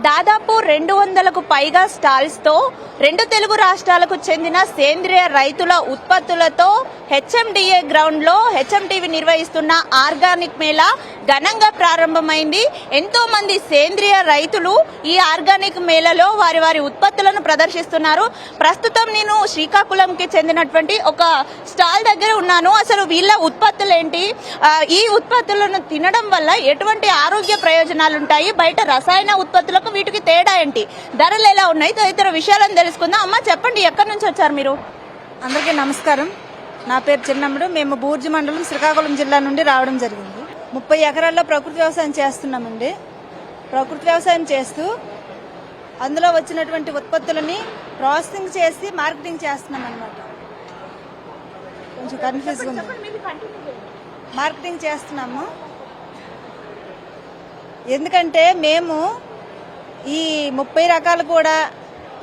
దాదాపు 200కు పైగా స్టాల్స్తో రెండు తెలుగు రాష్ట్రాలకు చెందిన సేంద్రియ రైతుల ఉత్పత్తులతో హెచ్ఎండిఏ గ్రౌండ్లో హెచ్ఎంటీవీ నిర్వహిస్తున్న ఆర్గానిక్ మేళా ఘనంగా ప్రారంభమైంది. ఎంతో మంది సేంద్రియ రైతులు ఈ ఆర్గానిక్ మేళాలో వారి వారి ఉత్పత్తులను ప్రదర్శిస్తున్నారు. ప్రస్తుతం నేను శ్రీకాకుళంకి చెందినటువంటి ఒక స్టాల్ దగ్గర ఉన్నాను. అసలు వీళ్ళ ఉత్పత్తులు ఏంటి, ఈ ఉత్పత్తులను తినడం వల్ల ఎటువంటి ఆరోగ్య ప్రయోజనాలు ఉంటాయి, బయట రసాయన ఉత్పత్తులకు వీటికి తేడా ఏంటి, ధరలు ఎలా ఉన్నాయి, తదితర విషయాలను తెలుసుకుందాం. అమ్మ చెప్పండి, ఎక్కడి నుంచి వచ్చారు మీరు? అందరికీ నమస్కారం. నా పేరు చిన్నమ్ముడు. మేము బూర్జి మండలం శ్రీకాకుళం జిల్లా నుండి రావడం జరిగింది. 30 ఎకరాల్లో ప్రకృతి వ్యవసాయం చేస్తున్నామండి. ప్రకృతి వ్యవసాయం చేస్తూ అందులో వచ్చినటువంటి ఉత్పత్తులని ప్రాసెసింగ్ చేసి మార్కెటింగ్ చేస్తున్నాం అన్నమాట. కొంచెం కన్ఫ్యూజ్గా ఉంది. మార్కెటింగ్ చేస్తున్నాము ఎందుకంటే మేము ఈ 30 రకాలు కూడా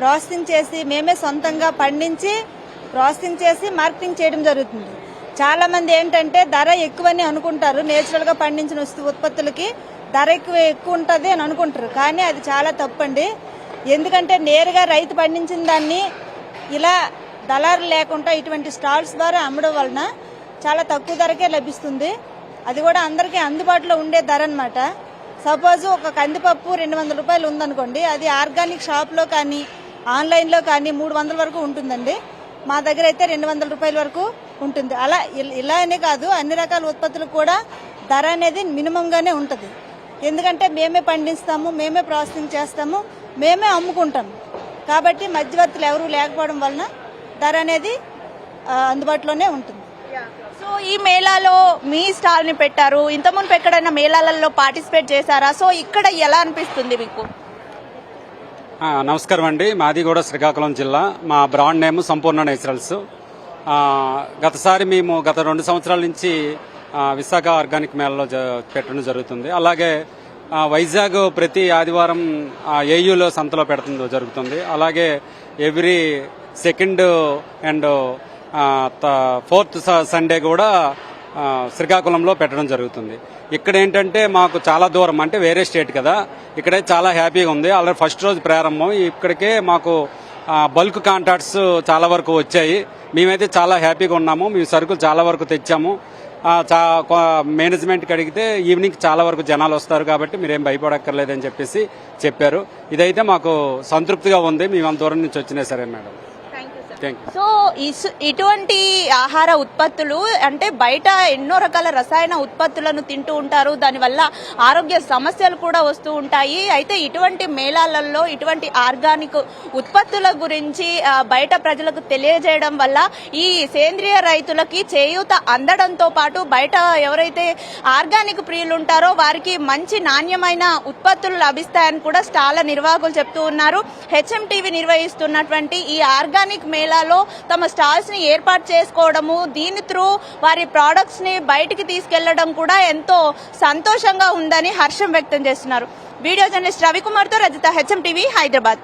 ప్రాసెసింగ్ చేసి మేమే సొంతంగా పండించి ప్రాసెసింగ్ చేసి మార్కెటింగ్ చేయడం జరుగుతుంది. చాలా మంది ఏంటంటే ధర ఎక్కువని అనుకుంటారు, నేచురల్ గా పండించిన ఉత్పత్తులకి ధర ఎక్కువ ఉంటుంది అని అనుకుంటారు. కానీ అది చాలా తప్పండి. ఎందుకంటే నేరుగా రైతు పండించిన దాన్ని ఇలా దళారు లేకుండా ఇటువంటి స్టాల్స్ ద్వారా అమ్మడం వలన చాలా తక్కువ ధరకే లభిస్తుంది. అది కూడా అందరికీ అందుబాటులో ఉండే ధర అన్నమాట. సపోజ్ ఒక కందిపప్పు 200 రూపాయలు ఉందనుకోండి, అది ఆర్గానిక్ షాప్లో కానీ ఆన్లైన్లో కానీ 300 వరకు ఉంటుందండి. మా దగ్గర అయితే 200 రూపాయల వరకు ఉంటుంది. అలా ఇలానే కాదు, అన్ని రకాల ఉత్పత్తులకు కూడా ధర అనేది మినిమంగానే ఉంటుంది. ఎందుకంటే మేమే పండిస్తాము, మేమే ప్రాసెసింగ్ చేస్తాము, మేమే అమ్ముకుంటాము. కాబట్టి మధ్యవర్తులు ఎవరూ లేకపోవడం వలన ధర అనేది అందుబాటులోనే ఉంటుంది. సో ఈ మేళాలో మీ స్టాల్ ని పెట్టారు, ఇంతకుముందు ఎక్కడైనా మేళాలలో పార్టిసిపేట్ చేశారా? సో ఇక్కడ ఎలా అనిపిస్తుంది మీకు? నమస్కారం అండి, మాది కూడా శ్రీకాకుళం జిల్లా. మా బ్రాండ్ నేమ్ సంపూర్ణ నేచురల్స్. గతసారి మేము గత 2 సంవత్సరాల నుంచి విశాఖ ఆర్గానిక్ మేళలో పెట్టడం జరుగుతుంది. అలాగే వైజాగ్ ప్రతి ఆదివారం ఏయూలో సంతలో పెడతాం జరుగుతుంది. అలాగే every second and 4th Sunday కూడా శ్రీకాకుళంలో పెట్టడం జరుగుతుంది. ఇక్కడ ఏంటంటే మాకు చాలా దూరం, అంటే వేరే స్టేట్ కదా, ఇక్కడే చాలా హ్యాపీగా ఉంది. ఆల్రెడీ ఫస్ట్ రోజు ప్రారంభం, ఇక్కడికే మాకు బల్క్ కాంట్రాక్ట్స్ చాలా వరకు వచ్చాయి. మేమైతే చాలా హ్యాపీగా ఉన్నాము. మేము సరుకులు చాలా వరకు తెచ్చాము. మేనేజ్మెంట్కి అడిగితే ఈవినింగ్ చాలా వరకు జనాలు వస్తారు కాబట్టి మీరేం భయపడక్కర్లేదని చెప్పేసి చెప్పారు. ఇదైతే మాకు సంతృప్తిగా ఉంది. మేము అంత దూరం నుంచి వచ్చినా సరే మేడం. సో ఇటువంటి ఆహార ఉత్పత్తులు అంటే బయట ఎన్నో రకాల రసాయన ఉత్పత్తులను తింటూ ఉంటారు, దానివల్ల ఆరోగ్య సమస్యలు కూడా వస్తూ ఉంటాయి. అయితే ఇటువంటి మేళాలలో ఇటువంటి ఆర్గానిక్ ఉత్పత్తుల గురించి బయట ప్రజలకు తెలియజేయడం వల్ల ఈ సేంద్రియ రైతులకి చేయూత అందడంతో పాటు బయట ఎవరైతే ఆర్గానిక్ ప్రియులు ఉంటారో వారికి మంచి నాణ్యమైన ఉత్పత్తులు లభిస్తాయని కూడా స్టాళ్ల నిర్వాహకులు చెప్తూ ఉన్నారు. హెచ్ఎంటీవీ నిర్వహిస్తున్నటువంటి ఈ ఆర్గానిక్ మేళాలో తమ స్టాల్స్ ని ఏర్పాటు చేసుకోవడము, దీని త్రూ వారి ప్రొడక్ట్స్ ని బయటికి తీసుకెళ్లడం కూడా ఎంతో సంతోషంగా ఉందని హర్షం వ్యక్తం చేస్తున్నారు. వీడియో జర్నలిస్ట్ రవికుమార్ తో రజిత, హెచ్ఎంటీవీ, హైదరాబాద్.